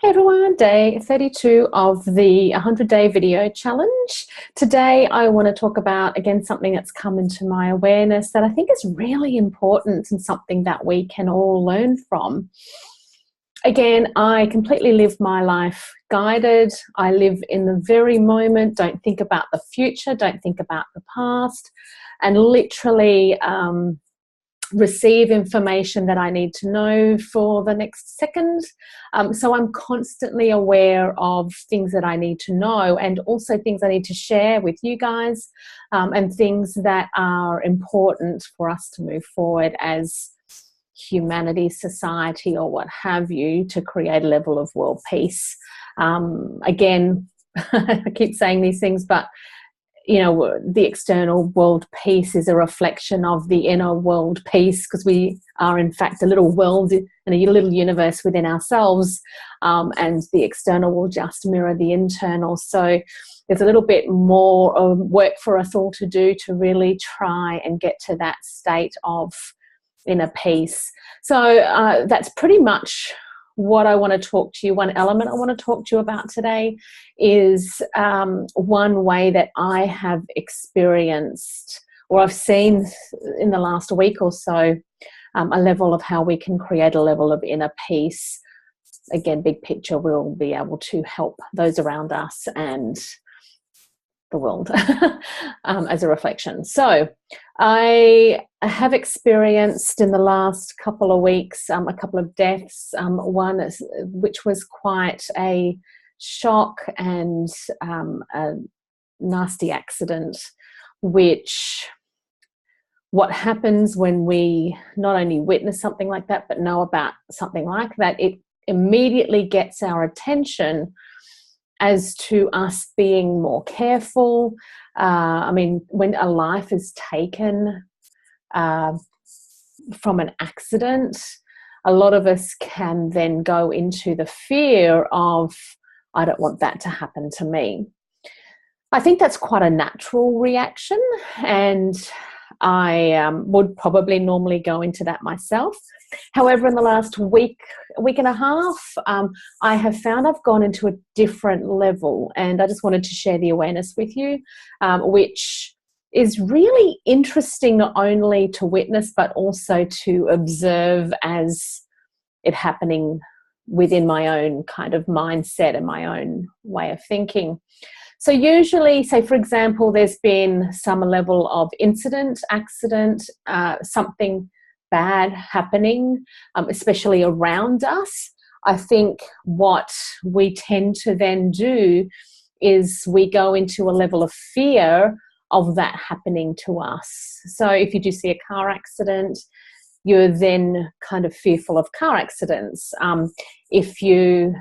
Hey everyone, day 32 of the 100-day video challenge. Today I want to talk about, again, something that's come into my awareness that I think is really important and something that we can all learn from. Again, I completely live my life guided. I live in the very moment, don't think about the future, don't think about the past, and literally receive information that I need to know for the next second. So I'm constantly aware of things that I need to know, and also things I need to share with you guys, and things that are important for us to move forward as humanity, society, or what have you, to create a level of world peace. Again, I keep saying these things, but you know, the external world peace is a reflection of the inner world peace, because we are in fact a little world and a little universe within ourselves, and the external will just mirror the internal. So there's a little bit more work for us all to do to really try and get to that state of inner peace. So that's pretty much what I want to talk to you. One element I want to talk to you about today is one way that I have experienced, or I've seen in the last week or so, a level of how we can create a level of inner peace. Again, big picture, we'll be able to help those around us and the world as a reflection. So I have experienced in the last couple of weeks a couple of deaths, one which was quite a shock and a nasty accident, which what happens when we not only witness something like that but know about something like that, it immediately gets our attention as to us being more careful. I mean, when a life is taken from an accident, a lot of us can then go into the fear of, I don't want that to happen to me. I think that's quite a natural reaction, and I would probably normally go into that myself. However, in the last week and a half, I have found I've gone into a different level, and I just wanted to share the awareness with you, which is really interesting, not only to witness but also to observe as it happening within my own kind of mindset and my own way of thinking. So usually, say for example, there's been some level of incident, accident, something bad happening, especially around us. I think what we tend to then do is we go into a level of fear of that happening to us. So if you do see a car accident, you're then kind of fearful of car accidents. If you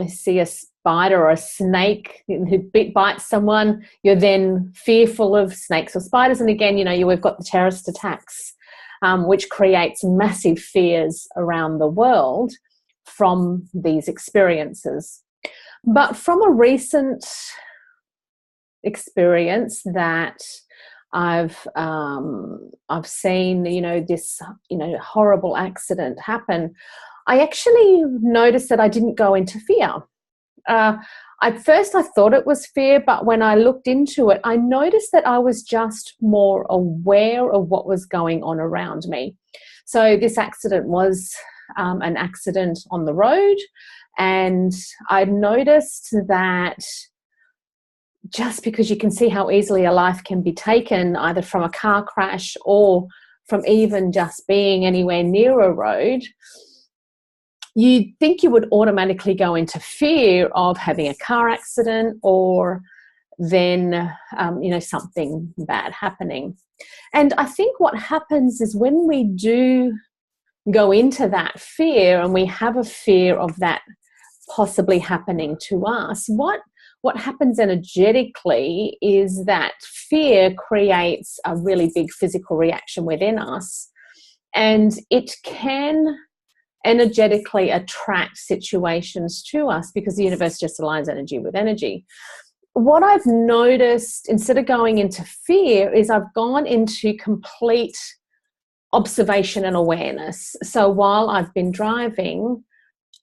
see a spider or a snake who bites someone, you're then fearful of snakes or spiders. And again, we've got the terrorist attacks, which creates massive fears around the world from these experiences. But from a recent experience that I've seen, this, horrible accident happen, I actually noticed that I didn't go into fear. At first I thought it was fear, but when I looked into it, I noticed that I was just more aware of what was going on around me. So this accident was an accident on the road, and I noticed that just because you can see how easily a life can be taken, either from a car crash or from even just being anywhere near a road, you'd think you would automatically go into fear of having a car accident or then, something bad happening. And I think what happens is when we do go into that fear and we have a fear of that possibly happening to us, what happens energetically is that fear creates a really big physical reaction within us, and it can energetically attract situations to us because the universe just aligns energy with energy. What I've noticed, instead of going into fear, is I've gone into complete observation and awareness. So while I've been driving,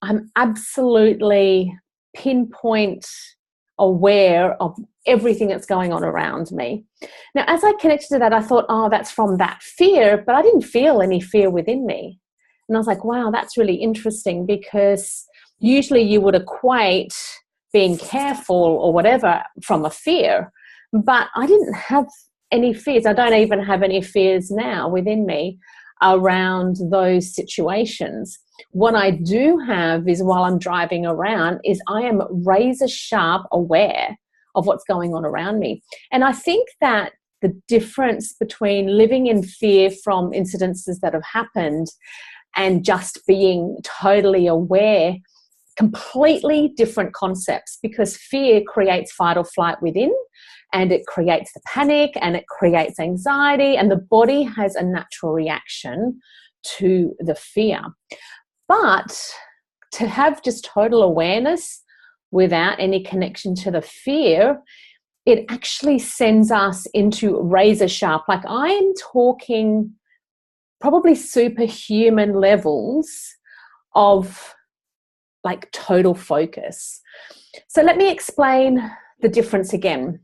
I'm absolutely pinpoint aware of everything that's going on around me. Now, as I connected to that, I thought, oh, that's from that fear, but I didn't feel any fear within me. And I was like, wow, that's really interesting, because usually you would equate being careful or whatever from a fear, but I didn't have any fears. I don't even have any fears now within me around those situations. What I do have is, while I'm driving around, is I am razor sharp aware of what's going on around me. And I think that the difference between living in fear from incidences that have happened and just being totally aware, completely different concepts, because fear creates fight or flight within, and it creates the panic and it creates anxiety, and the body has a natural reaction to the fear. But to have just total awareness without any connection to the fear, it actually sends us into razor sharp. Like, I am talking probably superhuman levels of like total focus. So let me explain the difference again.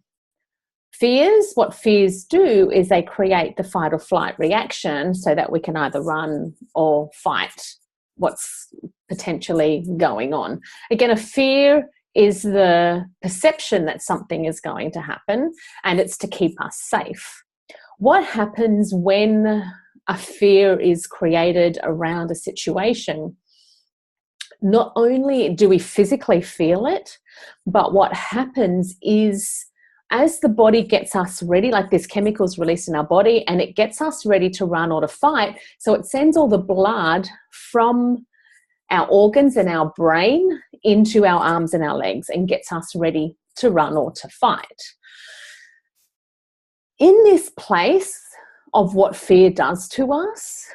Fears, what fears do is they create the fight or flight reaction so that we can either run or fight what's potentially going on. Again, a fear is the perception that something is going to happen, and it's to keep us safe. What happens when a fear is created around a situation? Not only do we physically feel it, but what happens is, as the body gets us ready, like there's chemicals released in our body and it gets us ready to run or to fight. So it sends all the blood from our organs and our brain into our arms and our legs and gets us ready to run or to fight. In this place of what fear does to us,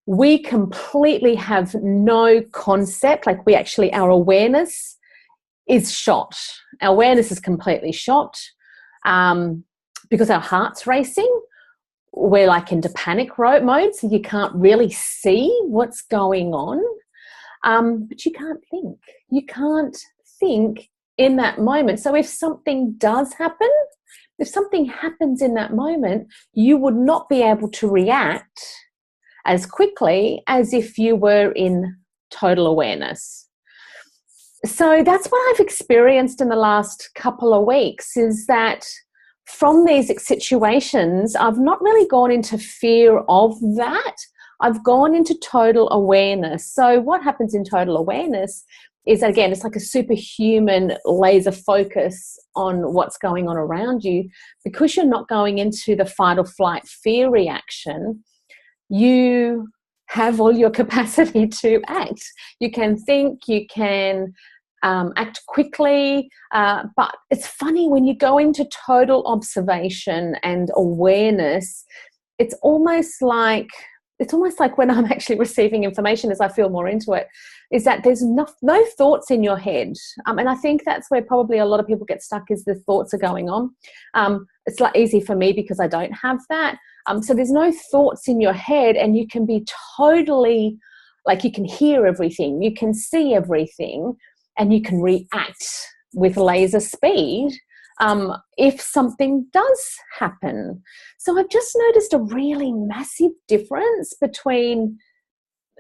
we completely have no concept, like we actually, our awareness is shot. Our awareness is completely shot because our heart's racing. We're like into panic mode, so you can't really see what's going on, but you can't think. You can't think in that moment. So if something does happen, if something happens in that moment, you would not be able to react as quickly as if you were in total awareness. So that's what I've experienced in the last couple of weeks, is that from these situations, I've not really gone into fear of that. I've gone into total awareness. So what happens in total awareness is, again, it's like a superhuman laser focus on what's going on around you. Because you're not going into the fight or flight fear reaction, you have all your capacity to act. You can think, you can act quickly, but it's funny, when you go into total observation and awareness, it's almost like when I'm actually receiving information, as I feel more into it, is that there's no thoughts in your head. And I think that's where probably a lot of people get stuck, is the thoughts are going on. It's like easy for me because I don't have that. So there's no thoughts in your head, and you can be totally, like, you can hear everything, you can see everything, and you can react with laser speed if something does happen. So I've just noticed a really massive difference between,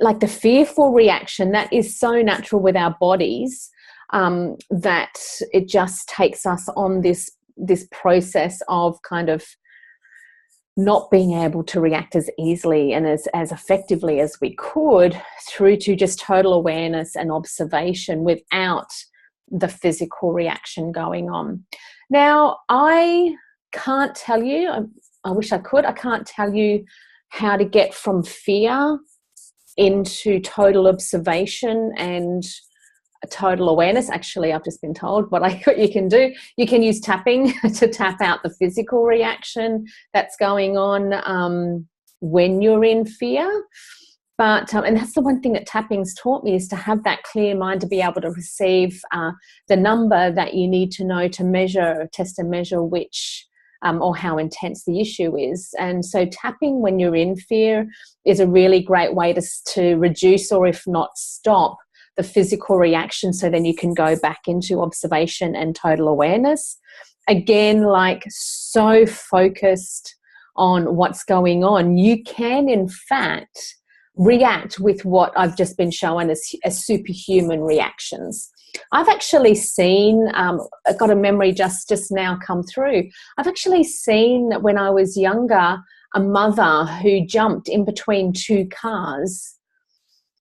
like, the fearful reaction that is so natural with our bodies, that it just takes us on this process of kind of not being able to react as easily and as effectively as we could, through to just total awareness and observation without the physical reaction going on. Now, I can't tell you, I wish I could, I can't tell you how to get from fear into total observation and total awareness. Actually, I've just been told what you can do. You can use tapping to tap out the physical reaction that's going on when you're in fear. But and that's the one thing that tapping's taught me, is to have that clear mind, to be able to receive the number that you need to know to measure, test and measure which or how intense the issue is. And so tapping when you're in fear is a really great way to reduce, or if not stop, the physical reaction, so then you can go back into observation and total awareness. Again, like so focused on what's going on, you can in fact react with what I've just been shown as superhuman reactions. I've actually seen, I got a memory just now come through. I've actually seen when I was younger, a mother who jumped in between two cars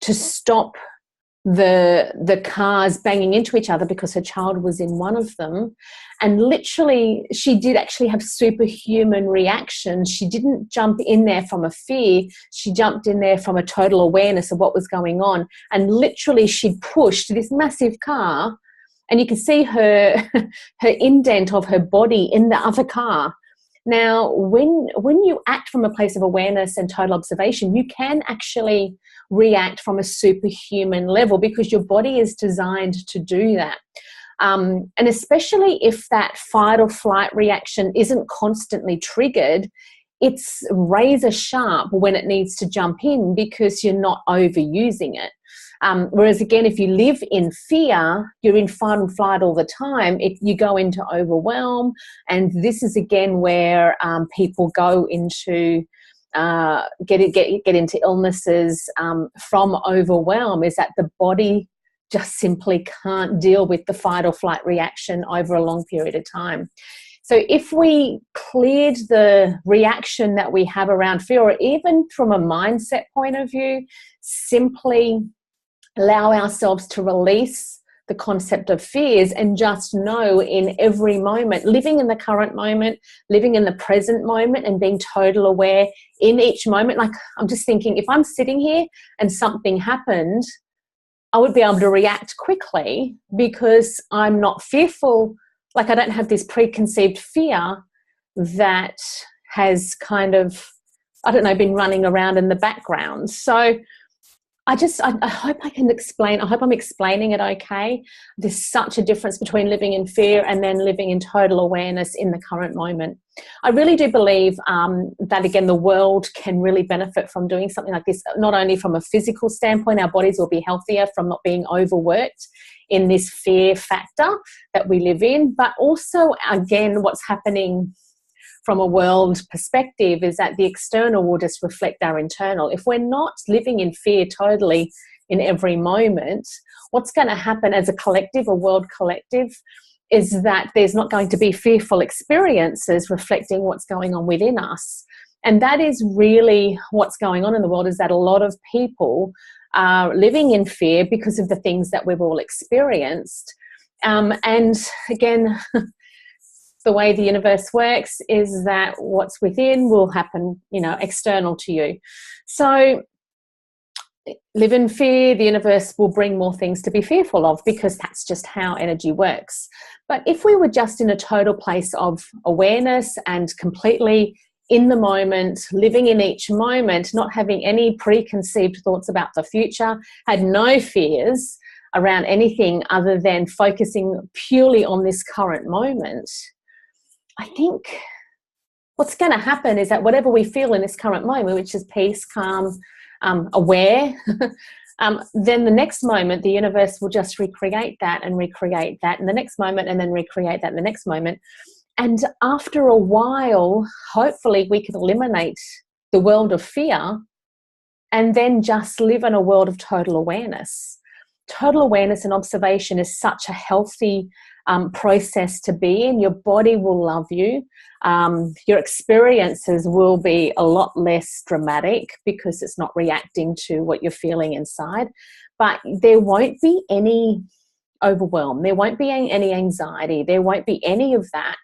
to stop the cars banging into each other because her child was in one of them. And literally, she did actually have superhuman reactions. She didn't jump in there from a fear. She jumped in there from a total awareness of what was going on. And literally, she pushed this massive car, and you can see her indent of her body in the other car. Now, when you act from a place of awareness and total observation, you can actually react from a superhuman level because your body is designed to do that. And especially if that fight or flight reaction isn't constantly triggered, it's razor sharp when it needs to jump in because you're not overusing it. Whereas again, if you live in fear, you're in fight and flight all the time, you go into overwhelm. And this is again where people go into get into illnesses from overwhelm, is that the body just simply can't deal with the fight or flight reaction over a long period of time. So if we cleared the reaction that we have around fear, or even from a mindset point of view, simply allow ourselves to release the concept of fears and just know in every moment, living in the current moment, living in the present moment and being total aware in each moment. Like, I'm just thinking, if I'm sitting here and something happened, I would be able to react quickly because I'm not fearful. Like, I don't have this preconceived fear that has kind of, I don't know, been running around in the background. So I hope I can explain. I hope I'm explaining it okay. There's such a difference between living in fear and then living in total awareness in the current moment. I really do believe that, again, the world can really benefit from doing something like this, not only from a physical standpoint, our bodies will be healthier from not being overworked in this fear factor that we live in, but also, again, what's happening from a world perspective is that the external will just reflect our internal. If we're not living in fear totally in every moment, what's going to happen as a collective, a world collective, is that there's not going to be fearful experiences reflecting what's going on within us. And that is really what's going on in the world, is that a lot of people are living in fear because of the things that we've all experienced. And again, the way the universe works is that what's within will happen, external to you. So live in fear, the universe will bring more things to be fearful of because that's just how energy works. But if we were just in a total place of awareness and completely in the moment, living in each moment, not having any preconceived thoughts about the future, had no fears around anything other than focusing purely on this current moment, I think what's going to happen is that whatever we feel in this current moment, which is peace, calm, aware, then the next moment the universe will just recreate that and recreate that in the next moment, and then recreate that in the next moment. And after a while, hopefully we can eliminate the world of fear and then just live in a world of total awareness. Total awareness and observation is such a healthy process to be in. Your body will love you. Your experiences will be a lot less dramatic because it's not reacting to what you're feeling inside. But there won't be any overwhelm. There won't be any anxiety. There won't be any of that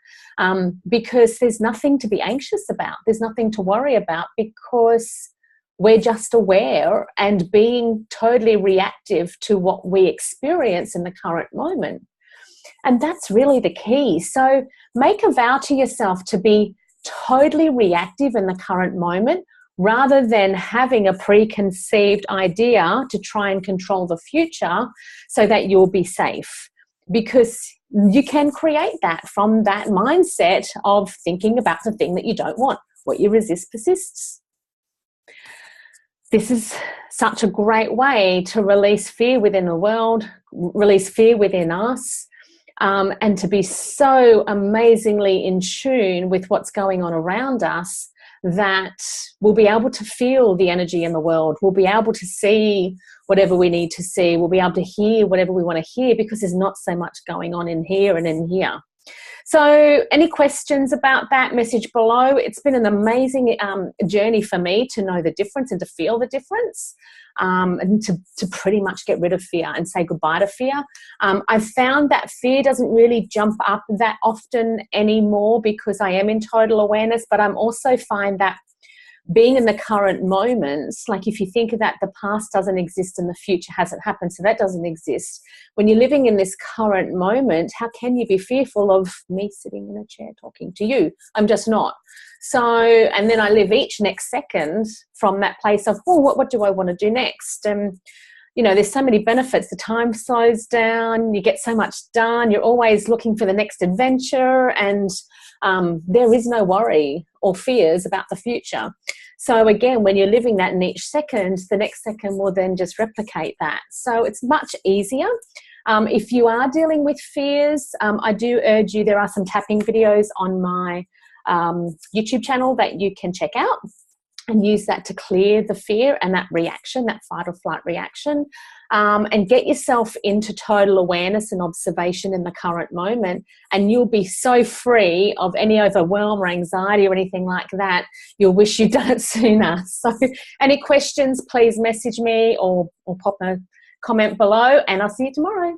because there's nothing to be anxious about. There's nothing to worry about because we're just aware and being totally reactive to what we experience in the current moment. And that's really the key. So make a vow to yourself to be totally reactive in the current moment rather than having a preconceived idea to try and control the future so that you'll be safe. Because you can create that from that mindset of thinking about the thing that you don't want. What you resist persists. this is such a great way to release fear within the world, release fear within us, and to be so amazingly in tune with what's going on around us that we'll be able to feel the energy in the world. We'll be able to see whatever we need to see. We'll be able to hear whatever we want to hear, because there's not so much going on in here and in here. So any questions about that, message below. It's been an amazing journey for me to know the difference and to feel the difference, and to pretty much get rid of fear and say goodbye to fear. I've found that fear doesn't really jump up that often anymore because I am in total awareness, but I'm also find that being in the current moments, like if you think of that, the past doesn't exist and the future hasn't happened, so that doesn't exist. When you're living in this current moment, how can you be fearful of me sitting in a chair talking to you? I'm just not. So, and then I live each next second from that place of, oh, what do I want to do next? You know, there's so many benefits. The time slows down, you get so much done, you're always looking for the next adventure, and there is no worry or fears about the future. So again, when you're living that in each second, the next second will then just replicate that. So it's much easier. If you are dealing with fears, I do urge you, there are some tapping videos on my YouTube channel that you can check out and use that to clear the fear and that reaction, that fight or flight reaction, and get yourself into total awareness and observation in the current moment, and you'll be so free of any overwhelm or anxiety or anything like that. You'll wish you'd done it sooner. So any questions, please message me or pop a comment below, and I'll see you tomorrow.